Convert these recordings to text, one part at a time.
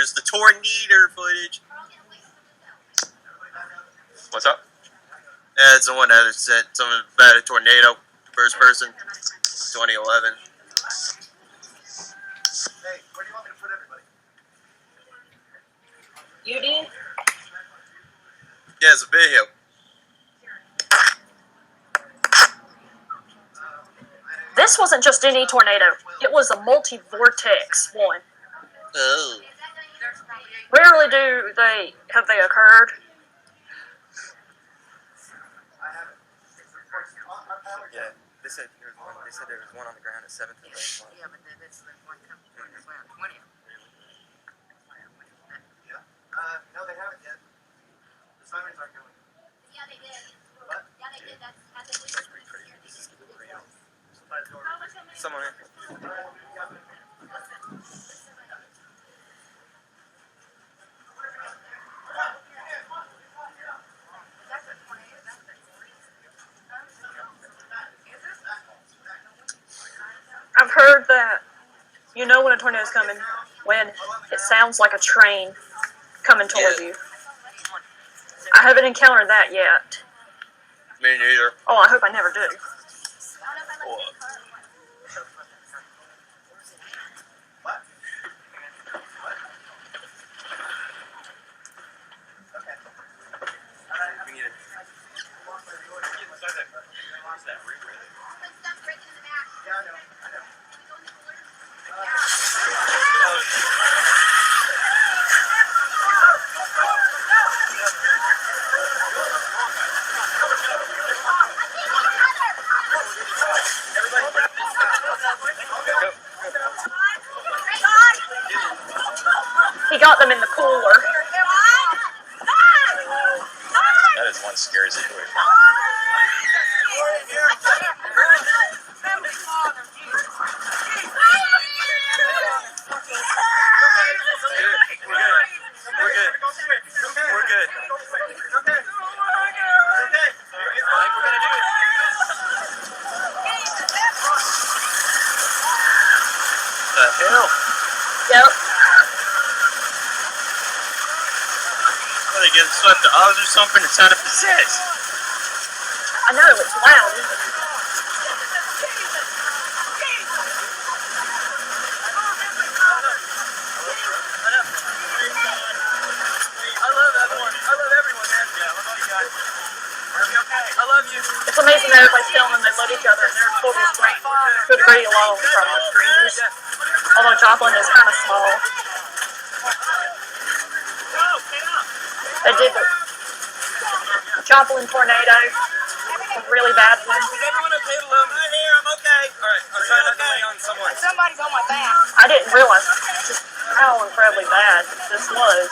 here's the tornado footage. What's up? Yeah, it's the one that sent something about a tornado. First person, 2011. Hey, where do you want me to put everybody? You did? Yeah, it's a video. This wasn't just any tornado. It was a multi-vortex one. Oh. Rarely have they occurred. Yeah, they said there was one on the ground at 7th and Lane. Yeah, but that's the one coming toward us around 20th. Yeah. No, they haven't yet. The sirens aren't going. Yeah, they did. What? Yeah, they did. That's Pretty crazy. This is pretty real. Someone Someone in. I've heard that you know when a tornado's coming when it sounds like a train coming towards you. I haven't encountered that yet. Me neither. Oh, I hope I never do. He got them in the cooler. That is one scary situation. We're good. The hell? Yep. Are they getting swept to Oz or something? It sounded possessed. I know, it's loud. I love you. It's amazing that everybody's filming, they love each other, and they're totally pretty alone from the strangers. Although Joplin is kind of small. They did the Joplin tornado, a really bad one. Is everyone okay below me? I'm here, I'm okay. Alright, I'm trying not to lay on someone. Somebody's on my back. I didn't realize just how incredibly bad this was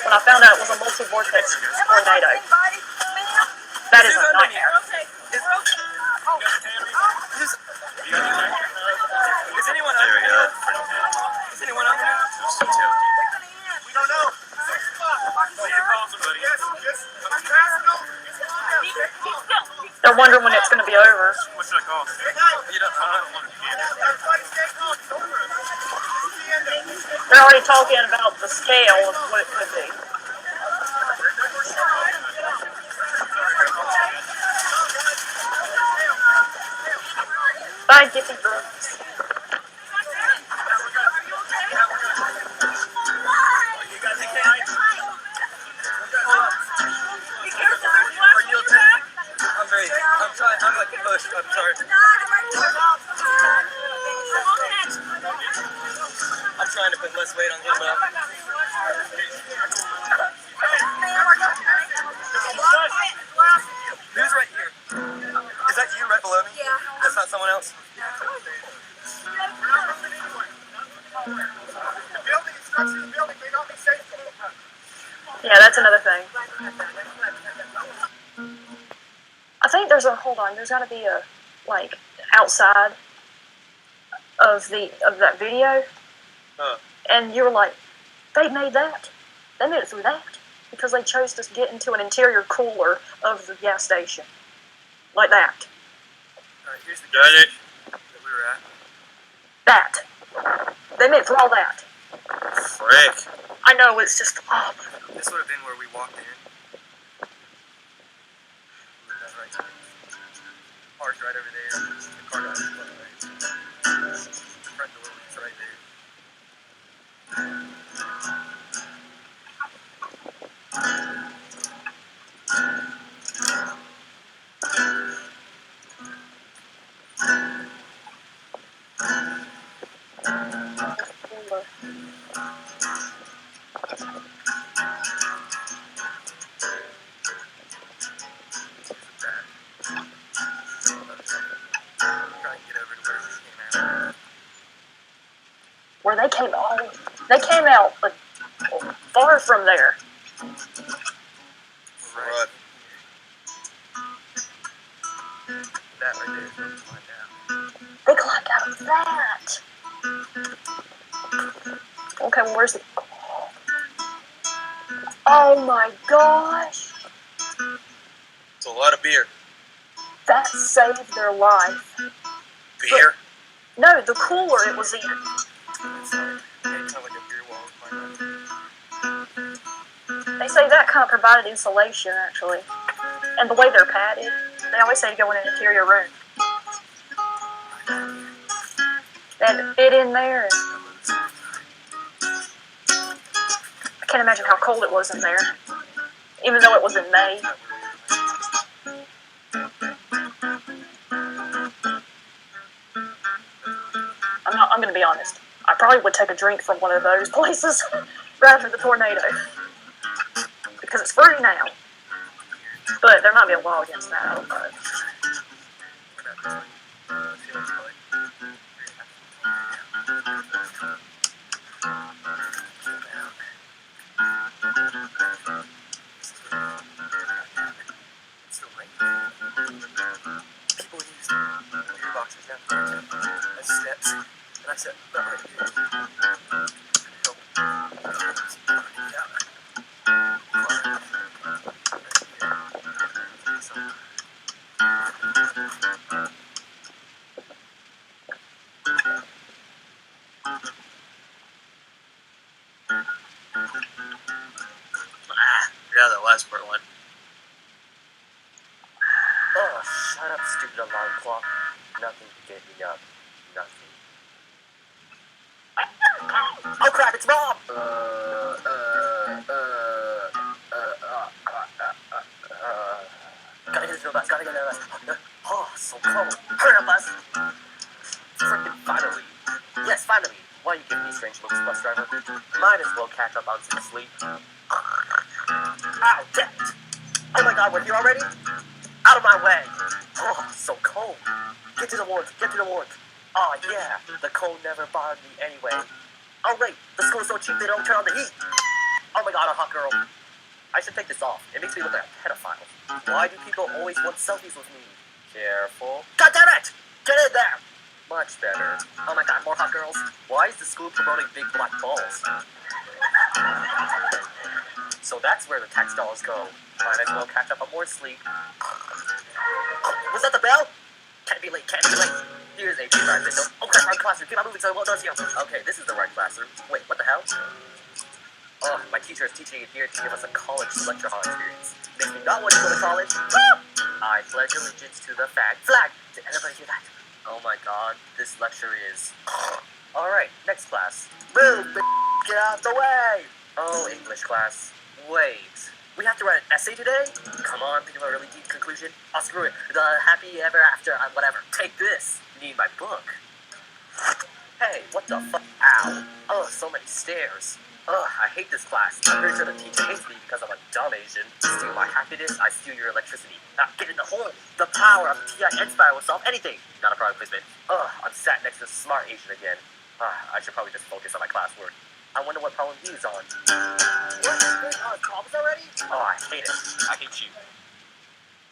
when I found out it was a multi-vortex tornado. That is a nightmare. Is anyone There we go. Is anyone on there? We don't know. They're wondering when it's going to be over. What should I call? You don't, I don't want to They're already talking about the scale of what it could be. Bye, Giffy Brooks. I'm like a push. I'm sorry. I'm trying to put less weight on him now. Who's right here? Is that you right below me? Yeah. That's not someone else? Yeah, that's another thing. I think there's there's got to be a, like, outside of that video, and you were like, they made that. They made it through that because they chose to get into an interior cooler of the gas station, like that. Alright, here's the gas station that we were at. That. They made it through all that. Frick. I know, it's just, oh. This would have been where we walked in. That's right. Parked right over there. The car got right. The front door was right there. Where they came out, but far from there. Right. That right there is where we climbed out. They climbed out of that. Okay, well, where's the... Oh my gosh. It's a lot of beer. That saved their life. Beer? No, the cooler it was in. It's like, kind of like a beer wall climbed out. They say that kind of provided insulation, actually. And the way they're padded, they always say to go in an interior room. They had to fit in there. And I can't imagine how cold it was in there, even though it was in May. I'm going to be honest. I probably would take a drink from one of those places right after the tornado. Because it's free now. But there might be a law against that, I don't know. People use beer boxes down as steps, and I said, that right here. Help. Forgot that last part went. Oh, shut up, stupid alarm clock. Nothing to get me up. Nothing. Oh crap, it's Mom! Gotta get to the bus, gotta get to the bus. Oh, so cold. Hurry up, bus! Frickin' finally. Yes, finally. Why are you giving me strange looks, bus driver? Might as well catch up on some sleep. Ow, damn it! Oh my god, we're here already? Out of my way! Oh, so cold. Get to the warmth, get to the warmth. Oh yeah, the cold never bothered me anyway. Oh wait, the school's so cheap they don't turn on the heat. Oh my god, a hot girl. I should take this off. It makes me look like a pedophile. Why do people always want selfies with me? Careful. God damn it! Get in there! Much better. Oh my god, more hot girls. Why is the school promoting big black balls? So that's where the tax dollars go. Might as well catch up on more sleep. Was that the bell? Can't be late, can't be late. Here's a feedback window. Oh crap, wrong classroom. Keep on moving so it won't notice you. Okay, this is the right classroom. Wait, what the hell? Oh, my teacher is teaching it here to give us a college lecture hall experience. Makes me not want to go to college. I pledge allegiance to the flag. Did anybody hear that? Oh my god, this lecture is... Alright, next class. Move, get out of the way! Oh, English class. Wait, we have to write an essay today? Come on, think of a really deep conclusion. Oh, screw it. The happy ever after, whatever. Take this. You need my book. Hey, what the fuck? Ow. Oh, so many stairs. Ugh, I hate this class. I'm pretty sure the teacher hates me because I'm a dumb Asian. Steal my happiness, I steal your electricity. Now get in the hole. The power of the TI Inspire will solve anything. Not a product placement. Ugh, I'm sat next to the smart Asian again. I should probably just focus on my classwork. I wonder what problem he is on. What? Problems already? Oh, I hate it. I hate you.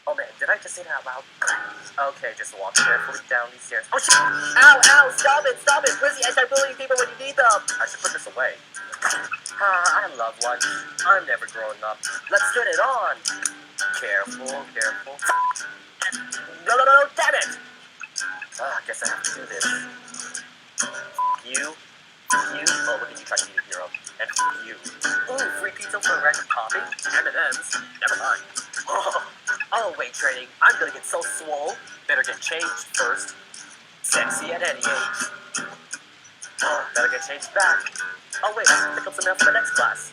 Oh man, did I just say that out loud? Okay, just walk carefully down these stairs. Oh shit! Ow, stop it! Where's the anti-bullying people when you need them? I should put this away. I love lunch. I'm never growing up. Let's get it on! Careful. No, damn it! I guess I have to do this. You? Oh, look at you trying to be a hero. and you. Ooh, free pizza for a random coffee? M&M's? Never mind. Oh, weight training. I'm gonna get so swole. Better get changed first. Sexy at any age. Better get changed back. Oh wait, I can pick up some mail for the next class.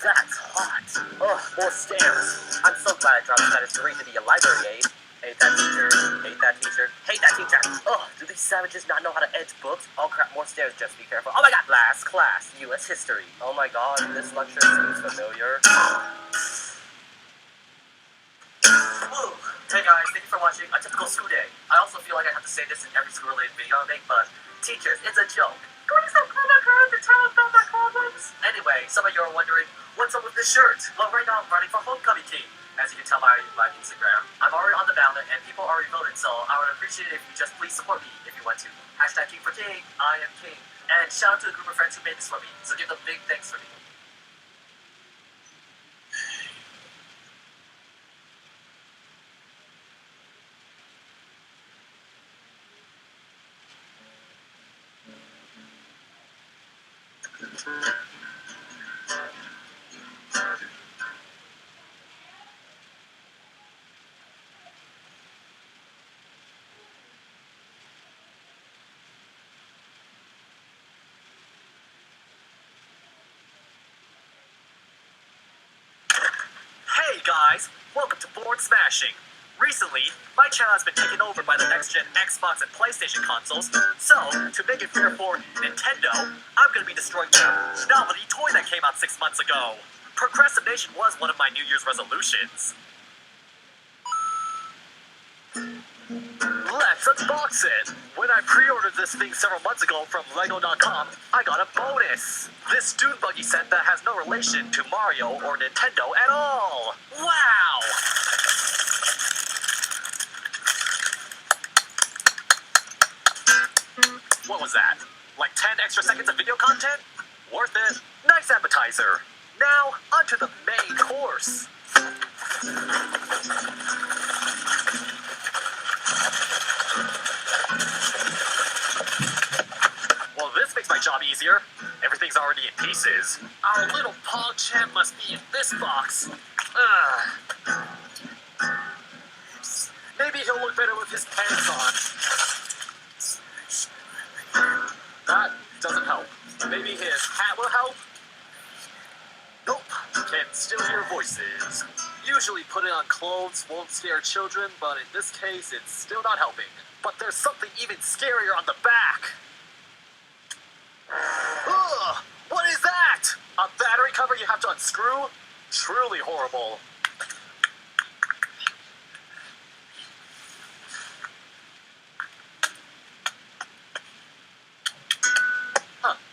That's hot. Ugh, more stairs. I'm so glad I dropped Spanish 3 to be a library aide. Hate that teacher. Hate that teacher. Hate that teacher. Ugh, do these savages not know how to edge books? Oh crap, more stairs, just be careful. Oh my god, last class, U.S. history. Oh my god, this lecture seems familiar. Woo! Hey guys, thank you for watching a typical school day. I also feel like I have to say this in every school-related video I make, but teachers, it's a joke. Please don't call my parents and tell them about my problems. Anyway, some of you are wondering, what's up with this shirt? Well, right now I'm running for homecoming king. As you can tell by my Instagram, I'm already on the ballot and people already voted, so I would appreciate it if you just please support me if you want to. Hashtag King for King, I am King. And shout out to the group of friends who made this for me, so give them big thanks for me. Hey guys, welcome to Board Smashing. Recently, my channel has been taken over by the next-gen Xbox and PlayStation consoles, so to make it fair for Nintendo, I'm going to be destroying the novelty toy that came out 6 months ago. Procrastination was one of my New Year's resolutions. Let's unbox it! When I pre-ordered this thing several months ago from Lego.com, I got a bonus! This Dune Buggy set that has no relation to Mario or Nintendo at all! Wow! What was that? Like 10 extra seconds of video content? Worth it. Nice appetizer. Now, onto the main course. Well, this makes my job easier. Everything's already in pieces. Our little pog champ must be in this box. Maybe he'll look better with his pants on. That doesn't help. Maybe his hat will help? Nope. Can still hear voices. Usually putting on clothes won't scare children, but in this case, it's still not helping. But there's something even scarier on the back. Ugh! What is that? A battery cover you have to unscrew? Truly horrible.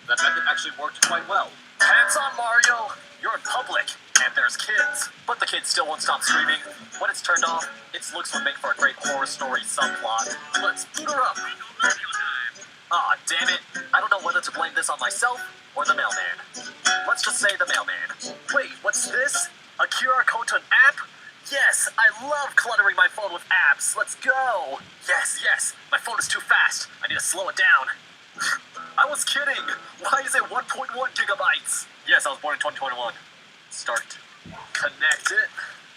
That method actually worked quite well. Pants on, Mario! You're in public, and there's kids. But the kids still won't stop screaming. When it's turned off, its looks would make for a great horror story subplot. Let's boot her up. Aw, damn it. I don't know whether to blame this on myself or the mailman. Let's just say the mailman. Wait, what's this? A QR code to an app? Yes, I love cluttering my phone with apps. Let's go. Yes, my phone is too fast. I need to slow it down. I was kidding! Why is it 1.1 gigabytes? Yes, I was born in 2021. Start. Connect it.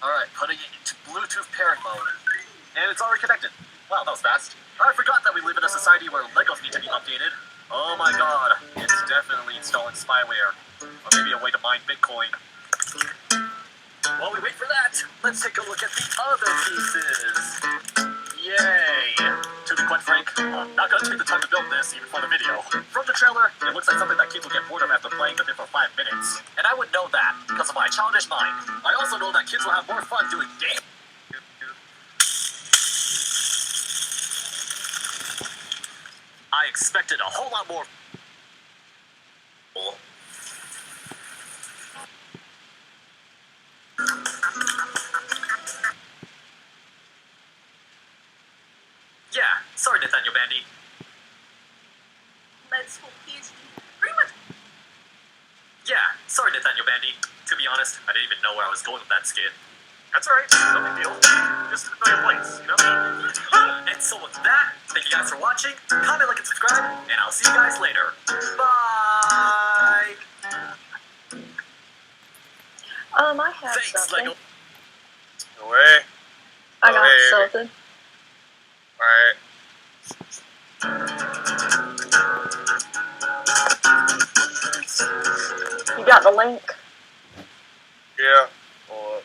Alright, putting it into Bluetooth pairing mode. And it's already connected. Wow, that was fast. I forgot that we live in a society where Legos need to be updated. Oh my god, it's definitely installing spyware. Or maybe a way to mine Bitcoin. While we wait for that, let's take a look at the other pieces. Yay! To be quite frank, I'm not gonna take the time to build this, even for the video. From the trailer, it looks like something that kids will get bored of after playing with it for 5 minutes. And I would know that, because of my childish mind. I also know that kids will have more fun doing games. I expected a whole lot more. Yeah, sorry, Nathaniel Bandy. Let's hope he's pretty much. Yeah, sorry, Nathaniel Bandy. To be honest, I didn't even know where I was going with that skit. That's alright, no big deal. Just know your place, you know? And so with that, thank you guys for watching. Comment, like, and subscribe, and I'll see you guys later. Bye! Mike. I have Thanks, something. Lego. No way. I got Hey. something. Alright. You got the link? Yeah. Well,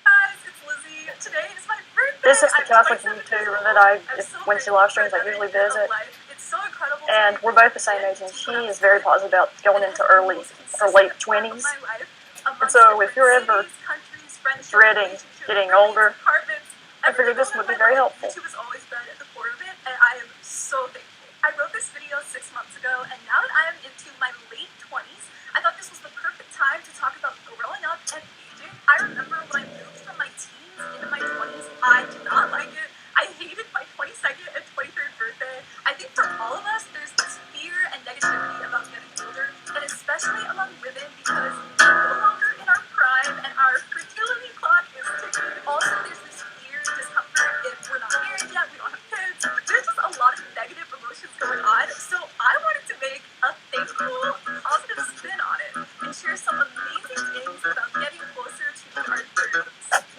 Guys, it's Lizzie. Today is my birthday. This is the I'm Catholic 27 YouTuber years that old. I, I'm so when she grateful live for streams, I another usually year of visit. life. It's so incredible to And be we're both the born same age, and into she what is very I've positive about going been into the early most or late consistent 20s. part of my life, And amongst so if different you're ever cities, countries, friendships, dreading relationships, getting roommates, older, apartments, I figured everything this going would on be in my very life, helpful. YouTube has always been at the core of it, and I am so thankful. I wrote this video 6 months ago, and now that I am into my late 20s, I thought this was the perfect time to talk about growing up and aging. I remember when I moved from my teens into my 20s, I did not like it. I hated my 22nd and 23rd birthday. I think for all of us, there's this fear and negativity about getting older, and especially among women because we're no longer in our prime and our fertility clock is ticking. Also, there's this fear, discomfort if we're not married yet, we don't have kids. There's just a lot of negative emotions going on, so I wanted to make a thankful, positive spin on it and share some amazing things about getting closer to our 30s.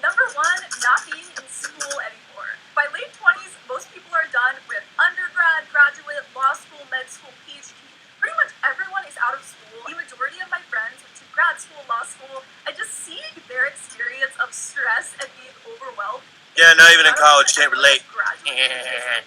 Number one, not being in school anymore. By late 20s, most people are done with undergrad, graduate, law school, med school, PhD. Pretty much everyone is out of school. The majority of my friends went to grad school, law school, and just seeing their experience of stress and being overwhelmed. yeah, not even in college, can't relate.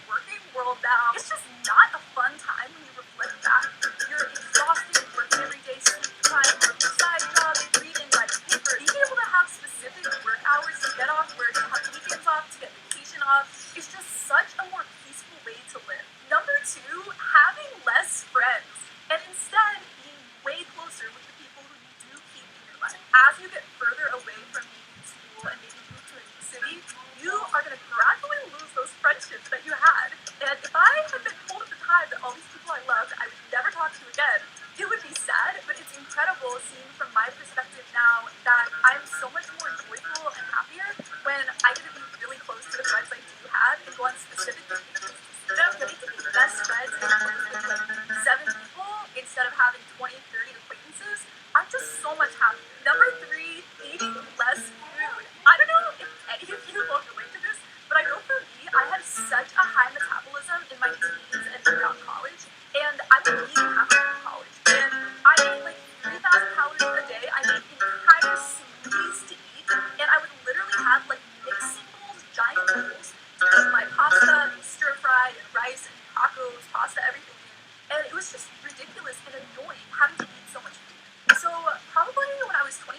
Working world now. It's just not a fun time when you reflect back. You're exhausted, working every day, sleep deprived, working side jobs, reading, writing papers. Being able to have specific work hours to get off work, to have weekends off, to get vacation off, it's just such a more peaceful way to live. Number two, having less friends, and instead being way closer with the people who you do keep in your life. As you get further away from being in school and maybe move to a new city, you are going to gradually lose those friendships that you had. And if I had been told at the time that all these people I loved I would never talk to again, it would be sad, but it's incredible seeing from my perspective now that I'm so much more joyful and happier when I get to be really close to the friends I do have and go on specific vacations. And I'm getting to be best friends and close with like 7 people instead of having 20, 30 acquaintances. I'm just so much happier. Number three, eating less food. I don't know if any of you will relate to this, but I know for me, I had such a high metabolism in my teens and throughout college, and I would eat half of college, and I ate like 3,000 calories a day. I made entire smoothies to eat, and I would literally have like mixing bowls, giant bowls, to put my pasta and stir fry and rice and tacos, pasta, everything in, and it was just ridiculous and annoying having to eat so much food. So probably when I was 23,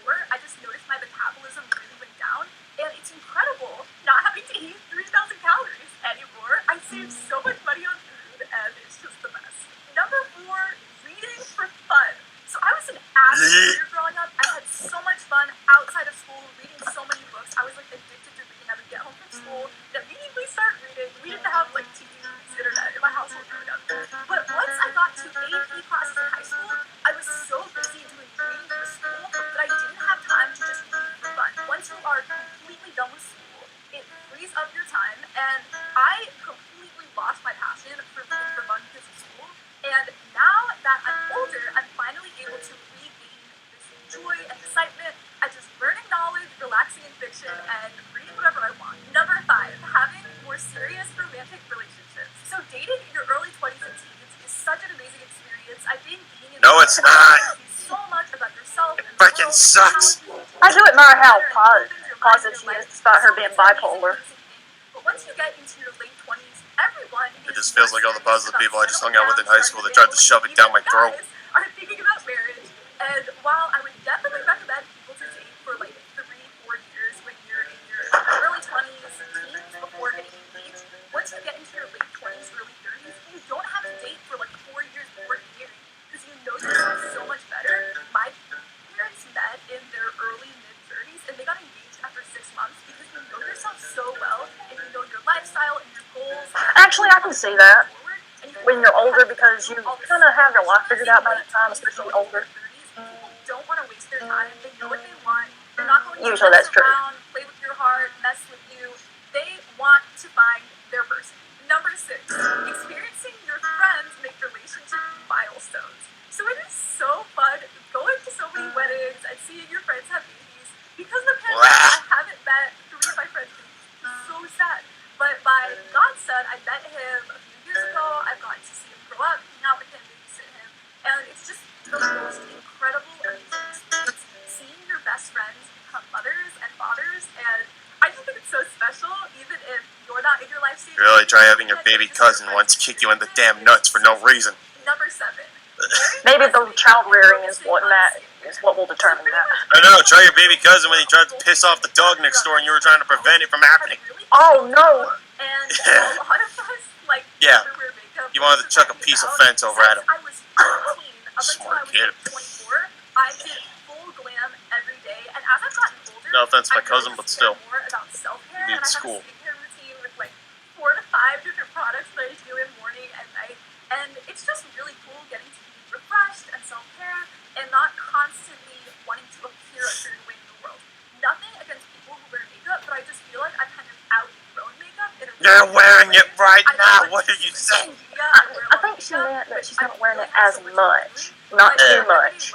24, I just noticed my metabolism really went down, and it's incredible not having to eat 3,000 calories anymore. I saved so much money on food, and it's just the best. Number four, reading for fun. So I was an avid reader growing up. I had so much fun outside of school, reading so many books. I was like addicted to reading. I would get home from school and immediately start reading. We didn't have like TV, internet in my household growing up. But once I got to AP classes in high school, I was so busy doing reading for school that I didn't have time to just read for fun. Once you are completely done with school, it frees up your time, and I completely lost my passion for reading for fun because of school. And now that I'm older, I'm finally able to regain this joy and excitement at just learning knowledge, relaxing in fiction, and reading whatever I want. Number five, having more serious romantic relationships. So dating in your early 20s and teens is such an amazing experience. I think being in No, it's not. so much about yourself and It freaking sucks. I do admire how positive she is despite her being bipolar. But once you get into your late 20s, everyone It just feels like all the positive people I just hung out with in high school that tried to shove it down my throat. are thinking about marriage. And while I would definitely recommend people to date for like 3-4 years when you're in your early 20s, teens, before getting engaged, once you get into your late 20s, early 30s, you don't have to date for like 4 years before getting married because you know yourself so much better. My parents met in their early mid-30s and they got engaged after 6 months because you know yourself so well and you know your lifestyle and your goals. Actually, I can see that when you're older because you kind of have your life figured out by that time, especially older. People don't want to waste their time. They know what they want. They're not going to Usually mess that's true. around, play with your heart, mess with you. They want to find their person. Number six, experiencing your friends make relationship milestones. So in your and I met him a few years ago. I've gotten to see him grow up, hang out with him, babysit him, and it's just the most incredible, amazing experience seeing your best friends become mothers and fathers, and I just think it's so special, even if you're not in your life stage. Really try having your baby cousin once kick you in the damn nuts for no reason. Number 7. Maybe the child rearing is what will determine that. I know, try your baby cousin when he tried to piss off the dog next door and you were trying to prevent it from happening. Oh no! And a lot of us, like, Yeah. never wear makeup. You wanted to chuck a piece of fence over at him. I was 14, up Smart until I kid. was 24, I did full glam every day, and as I've gotten older, No offense, my I've cousin, noticed but still. more about self-care, Needs and I have school. a skincare routine with like 4 to 5 different products that I do in morning and night, and it's just really cool getting to be refreshed and self-care and not constantly wanting to appear a certain way in the world. Nothing against people who wear makeup, but I just feel like I've kind of outgrown makeup in a really You're wearing it right I now, know, what are you saying? I think she meant that she's not wearing it as much, not too much.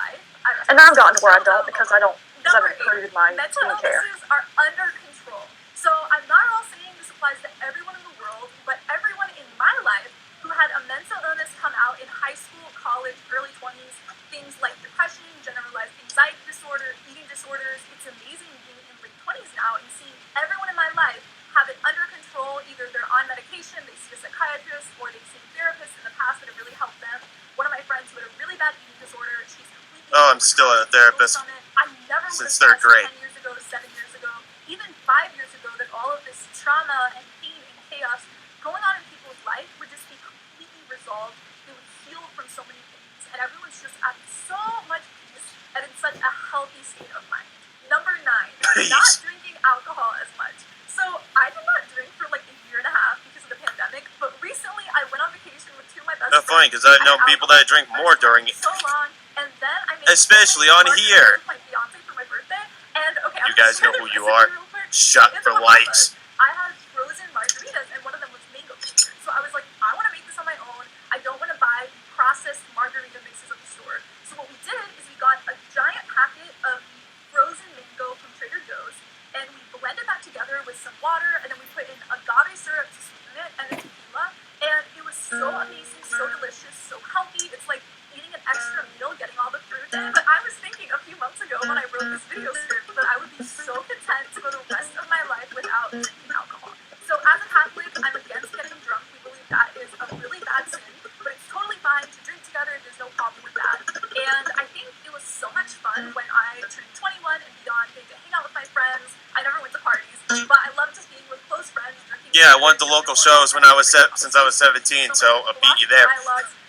And I've gotten to where I don't because I've improved my Mental skincare. illnesses are under control. So I'm not at all saying this applies to everyone in the world, but everyone in my life who had a mental illness come out in high school, college, early 20s, things like depression, generalized anxiety disorder, eating disorders. It's amazing being in late 20s now and seeing everyone in my life have it under control. Either they're on medication, they see a psychiatrist, or they've seen therapists in the past that have really helped them. One of my friends who had a really bad eating disorder, she's completely... Oh, I'm still a therapist. I never Since would have third grade. guessed 10 years ago, 7 years ago, even 5 years ago, that all of this trauma and pain and chaos going on in people's life would just be completely resolved. They would heal from so many things, and everyone's just at so much peace and in such a healthy state of mind. Number 9, not drinking alcohol as much. So I did not drink for like a year and a half because of the pandemic, but recently I went on vacation with 2 of my best That's friends. funny, because I've known people that drink more during it. So long, and then I made Especially on here. with my fiance for my birthday, and okay, You guys know who you are. Shot for likes. I had frozen margaritas, and one of them was mango flavored. So I was like, I want to make this on my own. I don't want to buy processed margarita mixes at the store. So what we did is we got a giant packet of frozen mango from Trader Joe's, and we blended that together with some water, and then we put in agave syrup to sweeten it, and then tequila, and it was so amazing, so delicious, so healthy. It's like eating an extra meal, getting all the fruit in. But I was thinking a few months ago when I wrote this video script that I would be so content to go the rest of my life without drinking alcohol. So as a Catholic, I'm against getting drunk. We believe that is a really bad sin, but it's totally fine to drink together. There's no problem with that. And I think it was so much fun when I turned 21 and beyond, getting to hang out with my friends. I never went to parties, but I love just being with close friends, drinking. Yeah, I went to local shows when I was since I was 17, so I'll beat you there.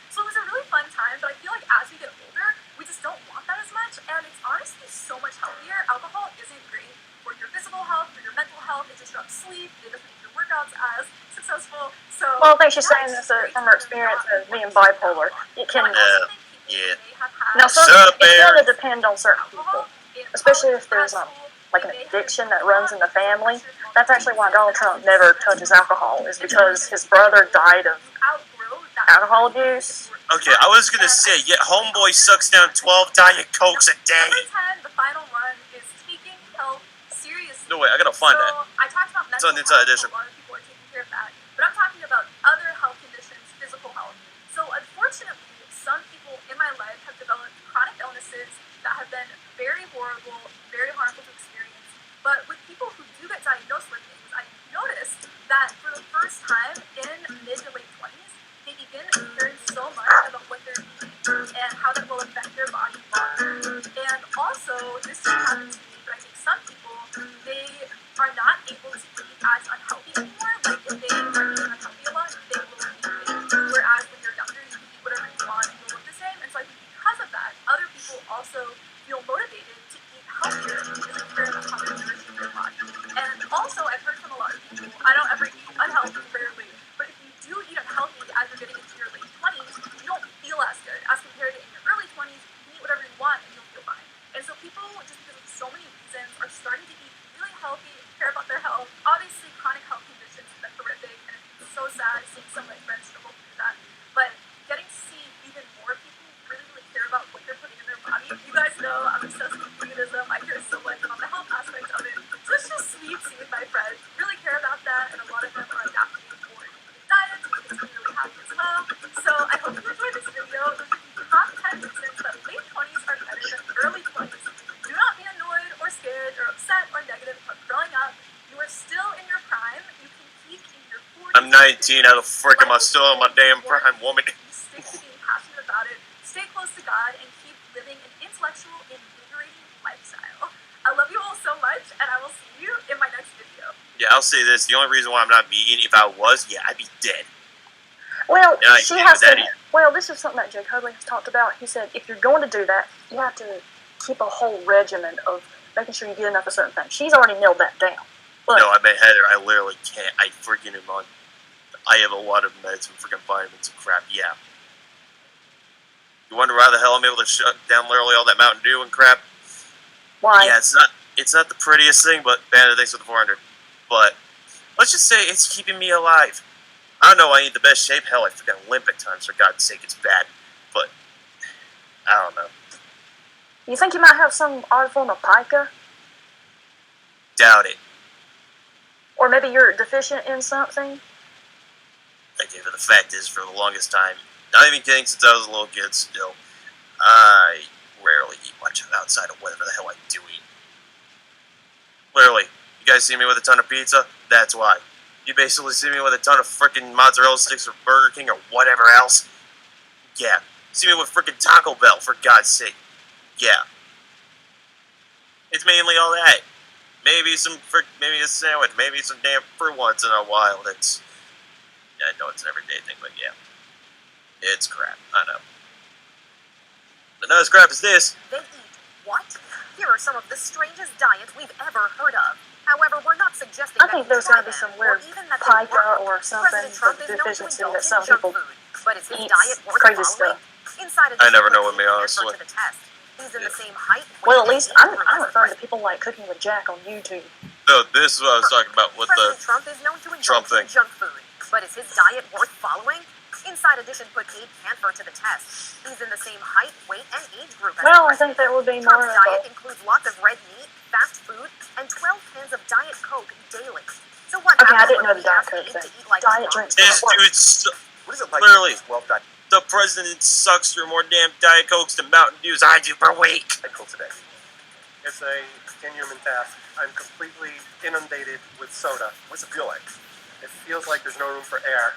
So it was a really fun time, but I feel like as we get older, we just don't want that as much, and it's honestly so much healthier. Alcohol isn't great for your physical health, for your mental health. It disrupts sleep. It doesn't make your workouts as successful. So Well, I think she's saying this from her experience of being bipolar. It can. Yeah. Now, Sup, it's Bear? going to depend on certain people, especially if there's like an addiction that runs in the family. That's actually why Donald Trump never touches alcohol, is because his brother died of alcohol abuse. Okay, I was gonna say, yeah, homeboy sucks down 12 Diet Cokes a day. Number 10, the final one, is taking health seriously. No, wait, I gotta find So, that. I talked about It's mental on the Inside health, Edition. a lot of people are taking care of that. But I'm talking about other health conditions, physical health. So unfortunately, some people in my life have developed chronic illnesses that have been very horrible, very harmful to experience. But with people who do get diagnosed with things, I noticed that for the first time in mid to late 20s, they begin caring so much about what they're eating and how that will affect their body long term. And also, this didn't happen to me, but I think some people, they are not able to eat as unhealthy anymore. Like, if they are eating unhealthy a lot, they will eat weight. Whereas when you're younger, you can eat whatever you want and you'll look the same. And so I think because of that, other people also feel motivated to eat healthier and really care about how they're nourishing their body. And also, I've heard from a lot of people, I don't ever eat unhealthy, rarely, but if you do eat unhealthy as you're getting into your late 20s, you don't feel as good as compared to in your early 20s. You can eat whatever you want and you'll feel fine. And so people, just because of so many reasons, are starting to eat really healthy, care about their health. Obviously, chronic health conditions have been horrific, and it's so sad seeing some of my friends struggle through that. But getting to see even more people really, really care about what they're putting in their body. You guys know I'm obsessed with veganism. I care so much about the health aspect of it. So it's just sweet seeing my friends really care about that, and a lot of them are adapting for 19. How the frick am I still on my damn prime woman? Stick to being passionate about it, stay close to God, and keep living an intellectual, invigorating lifestyle. I love you all so much, and I will see you in my next video. Yeah, I'll say this. The only reason why I'm not vegan, if I was, yeah, I'd be dead. Well, Yeah, she I has agree with to. that. Well, this is something that Jake Hoadley has talked about. He said if you're going to do that, you have to keep a whole regimen of making sure you get enough of certain things. She's already nailed that down. But No, I bet Heather, I literally can't. I freaking am on. I have a lot of meds and freaking vitamins and crap. Yeah. You wonder why the hell I'm able to shut down literally all that Mountain Dew and crap? why? Yeah, it's not the prettiest thing, but Bandit, thanks for the 400. But let's just say it's keeping me alive. I don't know. I need the best shape. Hell, I freaking limp at times. For God's sake, it's bad. But I don't know. You think you might have some odd form of pica? Doubt it. Or maybe you're deficient in something? Okay, but the fact is, for the longest time, not even kidding, since I was a little kid still, I rarely eat much outside of whatever the hell I do eat. Literally, you guys see me with a ton of pizza? That's why. You basically see me with a ton of freaking mozzarella sticks or Burger King or whatever else? Yeah. See me with freaking Taco Bell, for God's sake. Yeah. It's mainly all that. Maybe maybe a sandwich, maybe some damn fruit once in a while. That's, yeah, I know it's an everyday thing, but yeah. It's crap, I know. But not as crap as this. They eat what? Here are some of the strangest diets we've ever heard of. However, we're not suggesting I think there's got got to be some weird pica or something President Trump with is known to deficiency indulge that in some junk people food, but is his eat diet worth crazy following? stuff. Inside of I this never know protein with me, cancer honestly. to the test. He's in the same height. Well, at weight, least and I'm age group as referring to the people like Cooking with Jack on YouTube. No, this is what I was talking about with President the Trump is known to Trump indulge in thing. junk food, but is his diet worth following? Inside Edition put Abe Canfer to the test. He's in the same height, weight, and age group as Well, the I think that would be more Trump's of diet a... includes lots of red meat, fast food, and 12 cans of Diet Coke daily. So what Okay, I happens didn't when know the we Diet ask Coke Abe to thing. eat like Diet Trump? drinks This don't work. dude's What is it like? Literally. Well done. the president sucks through more damn Diet Cokes than Mountain Dews I do per week. Today. It's a inhuman task. I'm completely inundated with soda. What's it feel like? It feels like there's no room for air.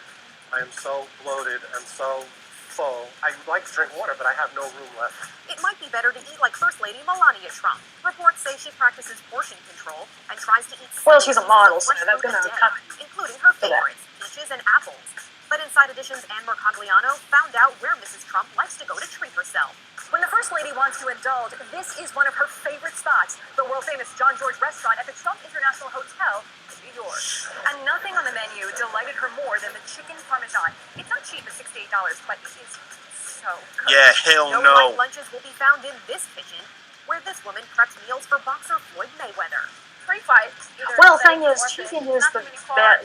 I am so bloated and so full. I would like to drink water, but I have no room left. It might be better to eat like First Lady Melania Trump. Reports say she practices portion control and tries to eat Well, she's a pieces model, of so fresh that's food gonna a day, come including her to that. favorites, peaches and apples. But Inside Edition's Anne Mercogliano found out where Mrs. Trump likes to go to treat herself. When the First Lady wants to indulge, this is one of her favorite spots, the world-famous John George restaurant at the Trump International Hotel in New York. And nothing on the menu delighted her more than the chicken parmesan. It's not cheap at $68, but it is so good. Yeah, hell No no. light lunches will be found in this kitchen, where this woman preps meals for boxer Floyd Mayweather. Pre-fight. Well, the thing is, chicken is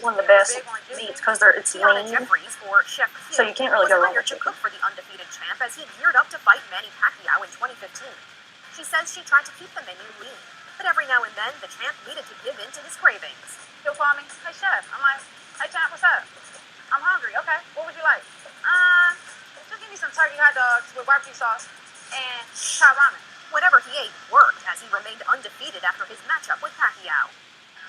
one of the best meats because it's Tiana lean. Jeffries, or Chef So Q, you can't really was go wrong hired with to chicken. cook for the undefeated champ as he geared up to fight Manny Pacquiao in 2015. She says she tried to keep the menu lean, but every now and then the champ needed to give in to his cravings. He'll call me, hey chef. I'm like, hey champ, what's up? I'm hungry. Okay, what would you like? Just give me some turkey hot dogs with barbecue sauce and Thai ramen. Whatever he ate worked as he remained undefeated after his matchup with Pacquiao.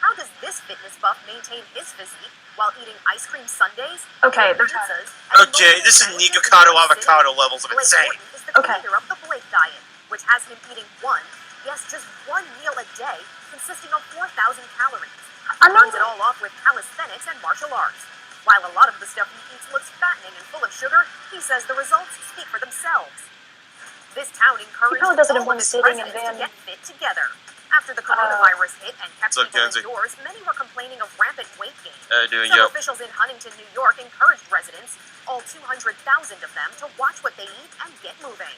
How does this fitness buff maintain his physique while eating ice cream sundaes, Okay, there's pizzas, and Okay, this is sandwiches in Nikocado New York City? avocado levels of Blake insane. Morton is the Okay. creator of the Blake Diet, which has him eating just one meal a day, consisting of 4,000 calories. I He mean- burns it all off with calisthenics and martial arts. While a lot of the stuff he eats looks fattening and full of sugar, he says the results speak for themselves. This town encouraged probably does it in all one of its sitting and residents to then- get fit together. After the coronavirus hit and kept What's up, people Kenzie? indoors, many were complaining of rampant weight gain. Doing Some yo. officials in Huntington, New York, encouraged residents, all 200,000 of them, to watch what they eat and get moving.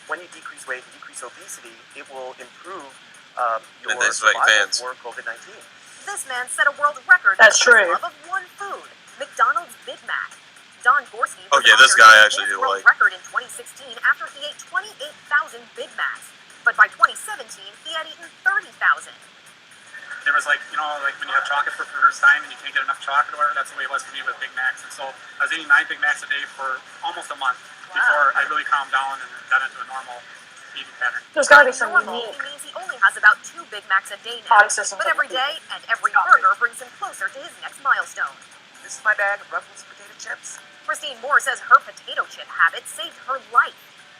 When you decrease weight and decrease obesity, it will improve your And that's like survival fans. for COVID-19. This man set a world record That's for his true. love of one food, McDonald's Big Mac. Don Gorski was Okay, this honored guy with actually his do world like- record in 2016 after he ate 28,000 Big Macs. But by 2017, he had eaten 30,000. There was like, like when you have chocolate for the first time and you can't get enough chocolate or whatever, that's the way it was for me with Big Macs. And so I was eating 9 Big Macs a day for almost a month before I really calmed down and got into a normal eating pattern. There's got to be some Normal, unique he means he only has about 2 Big Macs a day now. body systems. But every day and every burger brings him closer to his next milestone. This is my bag of Ruffles potato chips. Christine Moore says her potato chip habit saved her life.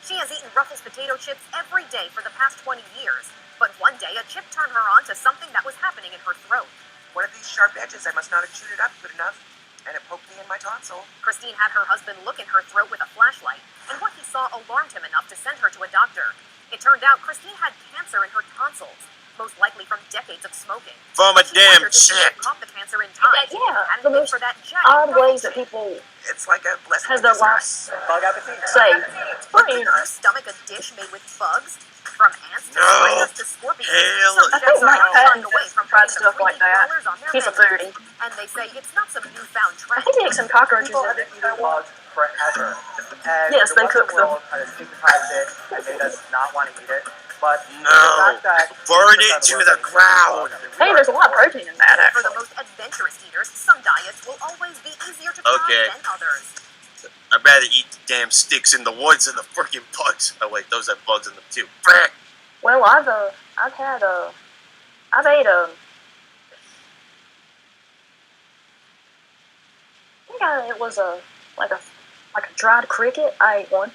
She has eaten Ruffles potato chips every day for the past 20 years. But one day, a chip turned her on to something that was happening in her throat. One of these sharp edges, I must not have chewed it up good enough, and it poked me in my tonsil. Christine had her husband look in her throat with a flashlight, and what he saw alarmed him enough to send her to a doctor. It turned out Christine had cancer in her tonsils, most likely from decades of smoking. From a She damn wondered if she chip. had caught the cancer in time. Yeah, Hadn't the been most for that giant odd ways Ruffles that people It's like a blessing. has their lives Bug appetite. saved. It's pretty Could you stomach a dish made with bugs? From ants to No. spiders to scorpions. Hell Some I chefs think are Mike not shying Patton away from tried putting the stuff like freaky that. crawlers on their He's a menus. foodie. And they say it's not some newfound I trend. think he ate some cockroaches People in have it. been eating bugs forever. And Yes, the they Western cook them. world kind of stigmatized it and made us not want to eat it. But No. the fact that Burn 80% it of to world the eats ground. bugs, I mean, we Hey, are there's a lot of horrible. protein in that, For the actually. most adventurous eaters, some diets will always be easier to try Okay. than others. I'd rather eat the damn sticks in the woods than the freaking bugs. Oh wait, those have bugs in them too. Frick. Well, I've ate it was like a dried cricket. I ate one.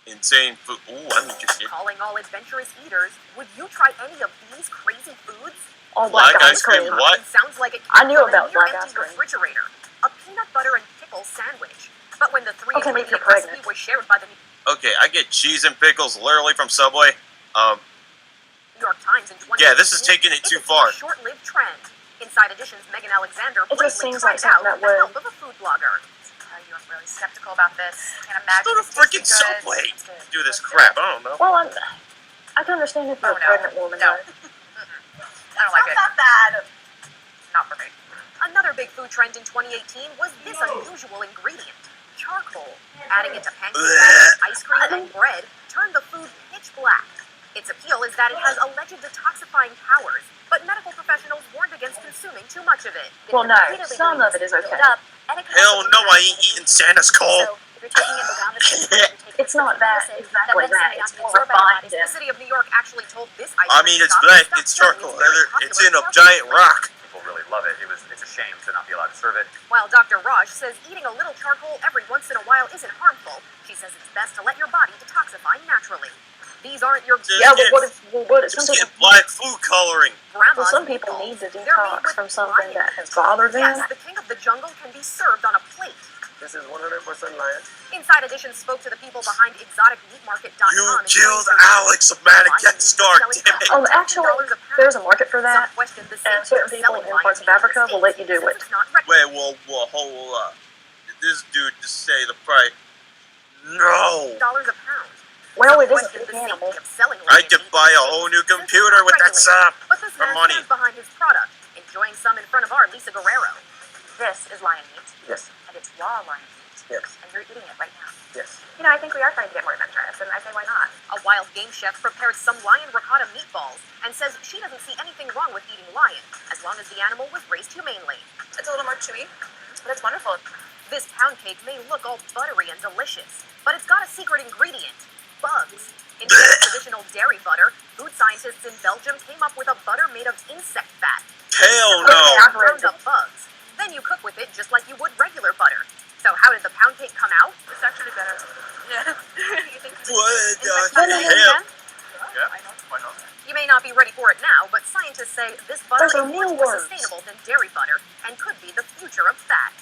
Insane food. Ooh, I'm interested. Calling all adventurous eaters, would you try any of these crazy foods? All black Black ice ice cream, cream. what? It sounds like it I came knew from about a black near-empty ice cream. refrigerator. A peanut butter and pickle sandwich. But when the three Okay, maybe ingredient you're pregnant. recipe was shared by the Okay, I get cheese and pickles literally from Subway. New York Times in 2018, Yeah, this is taking it too became far. a short-lived trend. Inside Edition's Megan Alexander It just blatantly seems like tried out something that with the would- help of a food blogger. You are really skeptical about this. Can't imagine Go to this tasting freaking good. Subway. It's good. Do this crap. I don't know. Well, I can understand if you're Oh, a no. pregnant woman. No. though. I don't like it. Not that bad. Not for me. Another big food trend in 2018 was this unusual ingredient, charcoal. Adding it to pancake batter, ice cream, and bread turned the food pitch black. Its appeal is that it has alleged detoxifying powers, but medical professionals warned against consuming too much of it. Well, no, some of it is okay. Hell no, I ain't eating Santa's coal. So if you're taking it down the street, It's not that exactly that. It's more refined. The city of New York actually told this ice I cream mean, it's shop black. to stop It's selling charcoal. very It's popular in a charcoal giant flavor. rock. People really love it. It's a shame to not be allowed to serve it. While Dr. Raj says eating a little charcoal every once in a while isn't harmful, she says it's best to let your body detoxify naturally. These aren't your Yeah, but what if some Just people, get black food coloring. grandma's well, some people meatballs. need to They're made detox with from something lion. that has bothered them. Yes, the king of the jungle can be served on a plate. This is 100% lion. Inside Edition spoke to the people behind exoticmeatmarket.com. You and killed claimed Alex of Madagascar, damn it. Oh, actually, there's a market for that, Some questioned the and safety certain of people selling in lion parts of meat in Africa the will let you States do since it. it's not Wait, well, hold up. Did this dude just say the price? No. $1 a pound. Well, Some it is a questioned big the animal. safety of selling I lion could meat buy a in the whole States new since it's computer not with that regulated. stuff But this for man money. stands behind his product, enjoying some in front of our Lisa Guerrero. This is lion meat, Yes. and it's raw lion meat. Yes. And you're eating it right now. Yes. You know, I think we are trying to get more adventurous, and I say why not? A wild game chef prepared some lion ricotta meatballs and says she doesn't see anything wrong with eating lion, as long as the animal was raised humanely. It's a little more chewy, but it's wonderful. This pound cake may look all buttery and delicious, but it's got a secret ingredient, bugs. Instead of traditional dairy butter, food scientists in Belgium came up with a butter made of insect fat. Hell They no. ground up bugs. Then you cook with it just like you would regular butter. So how did the pound cake come out? It's actually better. Yeah. You think What the Insect hell? fat. Yeah, why not? You may not be ready for it now, but scientists say this butter Those is are much more mealworms. sustainable than dairy butter and could be the future of fat.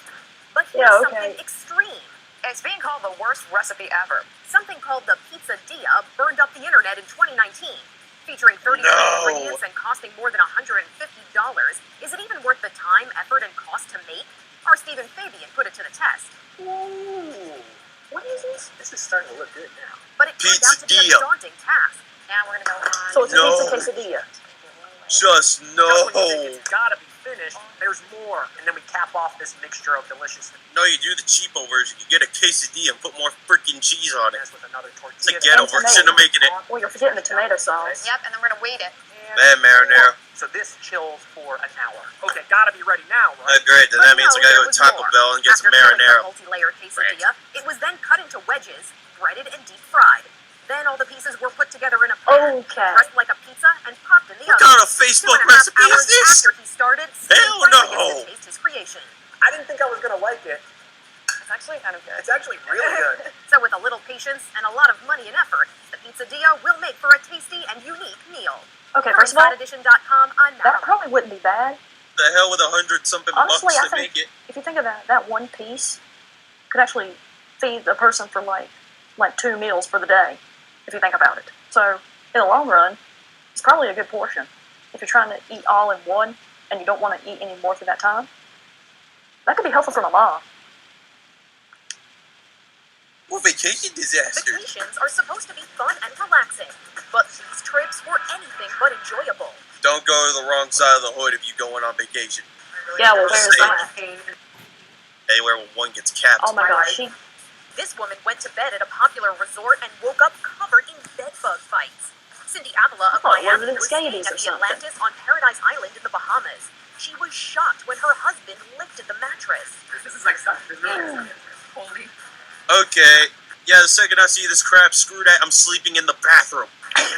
But here's Yeah, okay. something extreme. It's being called the worst recipe ever. Something called the Pizza-Dia burned up the internet in 2019. Featuring 30 No. ingredients and costing more than $150, is it even worth the time, effort, and cost to make? Our Stephen Fabian put it to the test. Ooh. What is this? This is starting to look good now. But it turned out to be a Pizza-Dia. daunting task. Now we're gonna go on. So it's No. a pizza quesadilla. Just Just when you think no. it's gotta be finished, there's more, and then we cap off this mixture of deliciousness No, you do the cheapo version. You get a quesadilla and put more freaking cheese on it. with another It's tortilla. a ghetto and version of tomato. making it. Well, you're forgetting the tomato sauce. Yep, and then we're gonna wait it. Man, marinara. So this chills for an hour. Okay, gotta be ready now, right? Great, then But that means no, I gotta there go was to Taco more. Bell and get some After filling marinara. the multi-layer quesadilla, it was then cut into wedges, breaded and deep fried. Then all the pieces were put together in a pan, Okay. pressed like a pizza, and popped in the What oven. kind of 2.5 Facebook recipe hours is this? after he started, Stephen Hell finally no. gets to taste his creation. vacation. I didn't think I was gonna like it. It's actually kind of good. It's actually really good. So with a little patience and a lot of money and effort, the Pizzadio will make for a tasty and unique meal. Okay, For first of all, InsideEdition.com, I'm that Madeline. probably wouldn't be bad. The hell with 100-something Honestly, bucks I to think make it. if you think of that one piece could actually feed a person for like 2 meals for the day, if you think about it. So in the long run, it's probably a good portion. If you're trying to eat all in one and you don't want to eat any more for that time, that could be helpful for my mom. Well, vacation disasters. Vacations are supposed to be fun and relaxing, but these trips were anything but enjoyable. Don't go to the wrong side of the hood if you're going on vacation. Yeah, well, where's Stay that? anywhere where one gets capped. Oh my gosh, This woman went to bed at a popular resort and woke up covered in bedbug bites. Cindy Avila of Oh, Miami was it was staying scabies at or the something? Atlantis on Paradise Island in the Bahamas. She was shocked when her husband lifted the mattress. This is like something really holy. Okay. Yeah, the second I see this crap, screw that. I'm sleeping in the bathroom.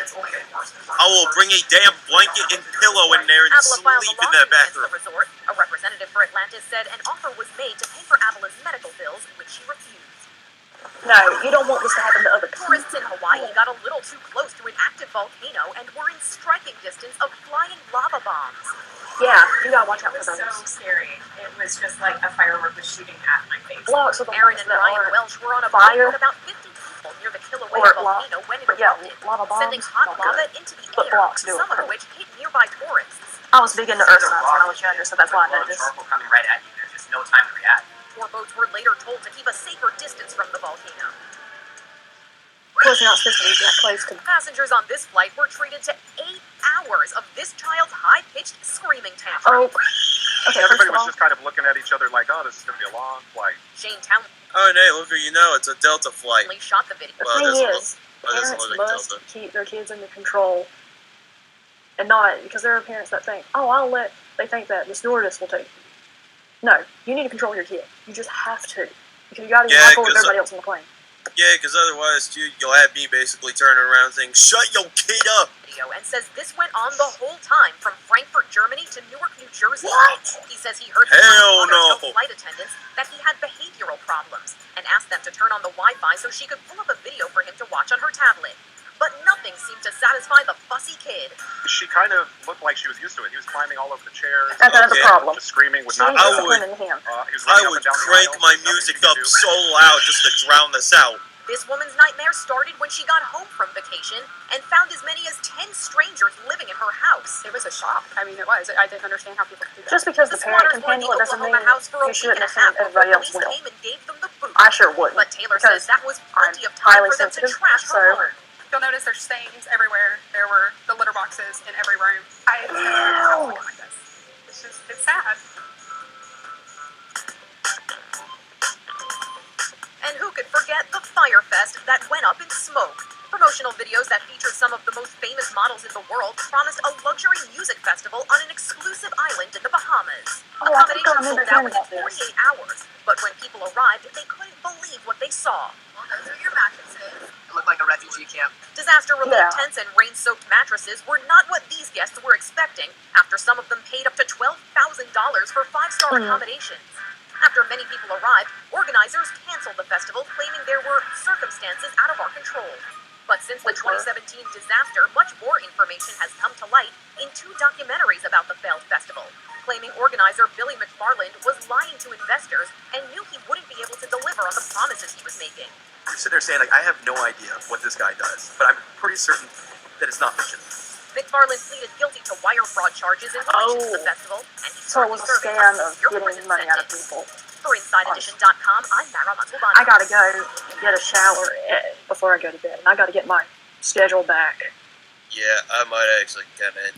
It's only getting worse. I will bring a damn blanket and pillow in there and Avila filed a sleep in lawsuit that against bathroom. the resort. A representative for Atlantis said an offer was made to pay for Avila's medical bills, which she refused. no, you don't want this to happen to other people. Tourists in Hawaii got a little too close to an active volcano and were in striking distance of flying lava bombs. Yeah, you gotta watch out It for was those. so scary. It was just like a firework was shooting at my face. Blocks are the Aaron ones and that Ryan are Welsh were on a fire, boat with about 50 people near the Kilauea or volcano when it but yeah, erupted, lava bombs, sending hot not lava good. into the But air, blocks do some it. of which hit nearby tourists. I was big into earth science when I was younger, so that's why I know this. Charcoal coming right at you. There's just no time to react. 4 boats were later told to keep a safer distance from the volcano. Of course, you're not supposed to be that close to. Passengers on this flight were treated to 8 hours of this child's high-pitched screaming tantrum. Oh, okay. Everybody First of was all, just kind of looking at each other like, oh, this is going to be a long flight. Shane Townley Oh, hey, look who you know. It's a Delta flight. shot the video. the Well, thing this is, Oh, this parents looks like must Delta. keep their kids under control, and not because there are parents that think, oh, they think that the stewardess will take them. No, you need to control your kid. You just have to, because you got to be Yeah, mindful of 'cause, everybody else on the plane. Yeah, because otherwise, dude, you'll have me basically turning around saying, shut your kid up. And says this went on the whole time from Frankfurt, Germany to Newark, New Jersey. What? He says he heard from Hell other no. hotel flight attendants that he had behavioral problems and asked them to turn on the Wi-Fi so she could pull up a video for him to watch on her tablet. But nothing seemed to satisfy the fussy kid. She kind of looked like she was used to it. He was climbing all over the chairs. That's another Okay. problem. Just screaming would She not ain't I stop. would- disciplining him. He was I running up would and down the crank aisle. my There's nothing music he could up do. so loud just to drown this out. This woman's nightmare started when she got home from vacation and found as many as 10 strangers living in her house. It was a shock. I mean, it was. I didn't understand how people could do that. Just because The the parent squatters can were in the handle it doesn't mean Oklahoma house for a you week shouldn't and a assume half before everybody else police will. came and gave them the boot. I sure wouldn't. But Taylor because says that was plenty I'm of time highly for them to sensitive, trash her so- home. You'll notice there's stains everywhere. There were the litter boxes in every room. I never saw something like this. It's just, it's sad. And who could forget the Fire Fest that went up in smoke? Promotional videos that featured some of the most famous models in the world promised a luxury music festival on an exclusive island in the Bahamas. Oh, I think I Accommodations remember sold out hearing within about this. 48 hours, but when people arrived, they couldn't believe what they saw. Well, those are your mattresses. It looked like a refugee camp. Disaster relief Yeah. tents and rain-soaked mattresses were not what these guests were expecting, after some of them paid up to $12,000 for 5-star accommodations. After many people arrived, organizers canceled the festival, claiming there were circumstances out of our control. But since the 2017 disaster, much more information has come to light in 2 documentaries about the failed festival, claiming organizer Billy McFarland was lying to investors and knew he wouldn't be able to deliver on the promises he was making. I'm sitting there saying, like, I have no idea what this guy does, but I'm pretty certain that it's not legitimate. McFarland pleaded guilty to wire fraud charges in relation to the festival, and he So it was a serving scam a of severe getting prison money out of sentence. people. For InsideEdition.com, I'm Mara Matubani. I gotta go get a shower before I go to bed, and I gotta get my schedule back. Yeah, I might actually kind of end it.